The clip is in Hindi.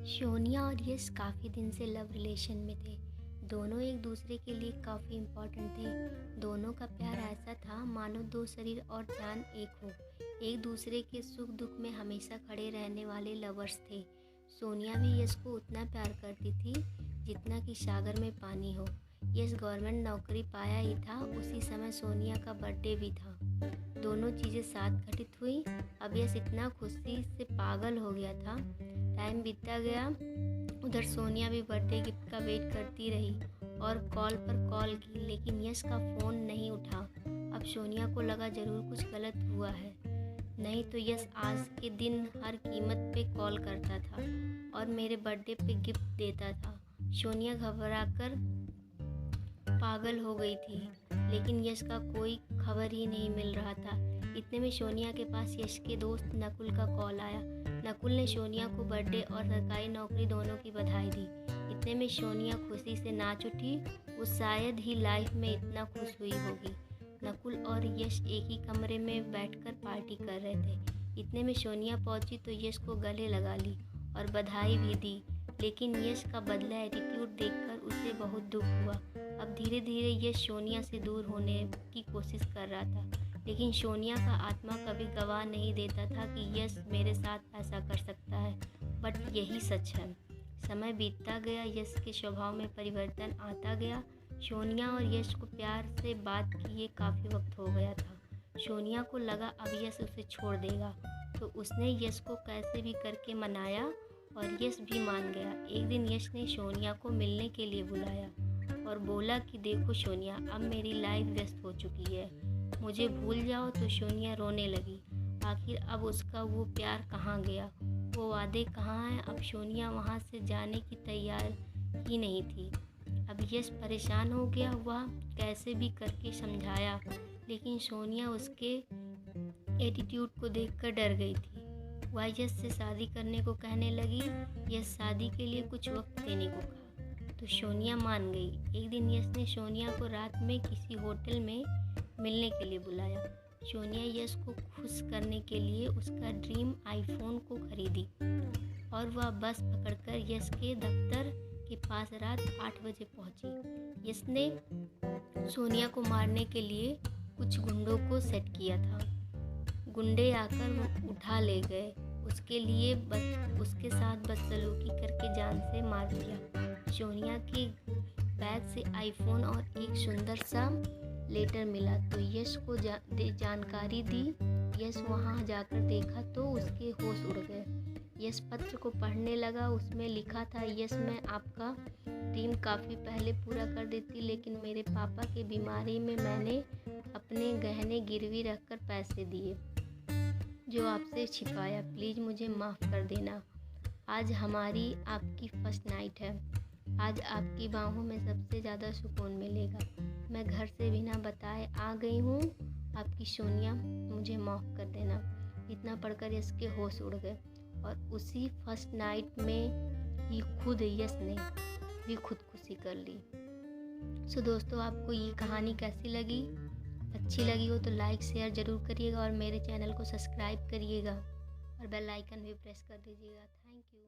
सोनिया और यश काफ़ी दिन से लव रिलेशन में थे। दोनों एक दूसरे के लिए काफ़ी इम्पोर्टेंट थे। दोनों का प्यार ऐसा था मानो दो शरीर और जान एक हो। एक दूसरे के सुख दुख में हमेशा खड़े रहने वाले लवर्स थे। सोनिया भी यश को उतना प्यार करती थी जितना कि सागर में पानी हो। यश गवर्नमेंट नौकरी पाया ही था, उसी समय सोनिया का बर्थडे भी था। दोनों चीज़ें साथ घटित हुई। अब यश इतना खुशी से पागल हो गया था। टाइम बीतता गया, उधर सोनिया भी बर्थडे गिफ्ट का वेट करती रही और कॉल पर कॉल की, लेकिन यश का फ़ोन नहीं उठा। अब सोनिया को लगा ज़रूर कुछ गलत हुआ है, नहीं तो यश आज के दिन हर कीमत पे कॉल करता था और मेरे बर्थडे पे गिफ्ट देता था। सोनिया घबराकर पागल हो गई थी, लेकिन यश का कोई खबर ही नहीं मिल रहा था। इतने में सोनिया के पास यश के दोस्त नकुल का कॉल आया। नकुल ने सोनिया को बर्थडे और सरकारी नौकरी दोनों की बधाई दी। इतने में सोनिया खुशी से नाच उठी। वो शायद ही लाइफ में इतना खुश हुई होगी। नकुल और यश एक ही कमरे में बैठकर पार्टी कर रहे थे। इतने में सोनिया पहुंची तो यश को गले लगा ली और बधाई भी दी, लेकिन यश का बदला एटीट्यूड देखकर उसे बहुत दुख हुआ। अब धीरे धीरे यश सोनिया से दूर होने की कोशिश कर रहा था, लेकिन सोनिया का आत्मा कभी गवाह नहीं देता था कि यश मेरे साथ ऐसा कर सकता है, बट यही सच है। समय बीतता गया, यश के स्वभाव में परिवर्तन आता गया। सोनिया और यश को प्यार से बात किए काफ़ी वक्त हो गया था। सोनिया को लगा अब यश उसे छोड़ देगा, तो उसने यश को कैसे भी करके मनाया और यश भी मान गया। एक दिन यश ने सोनिया को मिलने के लिए बुलाया और बोला कि देखो सोनिया, अब मेरी लाइफ व्यस्त हो चुकी है, मुझे भूल जाओ। तो सोनिया रोने लगी। आखिर अब उसका वो प्यार कहाँ गया, वो वादे कहाँ हैं? अब सोनिया वहाँ से जाने की तैयार ही नहीं थी। अब यश परेशान हो गया। वह कैसे भी करके समझाया, लेकिन सोनिया उसके एटीट्यूड को देखकर डर गई थी। वह यश से शादी करने को कहने लगी। यश शादी के लिए कुछ वक्त देने को कहा तो सोनिया मान गई। एक दिन यश ने सोनिया को रात में किसी होटल में मिलने के लिए बुलाया। सोनिया यश को खुश करने के लिए उसका ड्रीम आईफोन को खरीदी और वह बस पकड़कर यश के दफ्तर के पास रात 8 बजे पहुंची। यश ने सोनिया को मारने के लिए कुछ गुंडों को सेट किया था। गुंडे आकर उठा ले गए। उसके साथ बदसलूकी करके जान से मार दिया। सोनिया के बैग से आईफोन और एक सुंदर सा लेटर मिला तो यश को जानकारी दी। यश वहां जाकर देखा तो उसके होश उड़ गए। यश पत्र को पढ़ने लगा। उसमें लिखा था, यश मैं आपका ड्रीम काफ़ी पहले पूरा कर देती, लेकिन मेरे पापा की बीमारी में मैंने अपने गहने गिरवी रखकर पैसे दिए जो आपसे छिपाया। प्लीज़ मुझे माफ़ कर देना। आज हमारी आपकी फर्स्ट नाइट है। आज आपकी बाहों में सबसे ज़्यादा सुकून मिलेगा। मैं घर से बिना बताए आ गई हूँ। आपकी सोनिया, मुझे माफ़ कर देना। इतना पढ़कर यश के होश उड़ गए और उसी फर्स्ट नाइट में ही खुद यश ने भी खुदकुशी कर ली। सो दोस्तों, आपको ये कहानी कैसी लगी? अच्छी लगी हो तो लाइक शेयर ज़रूर करिएगा और मेरे चैनल को सब्सक्राइब करिएगा और बेल आइकन भी प्रेस कर दीजिएगा। Thank you.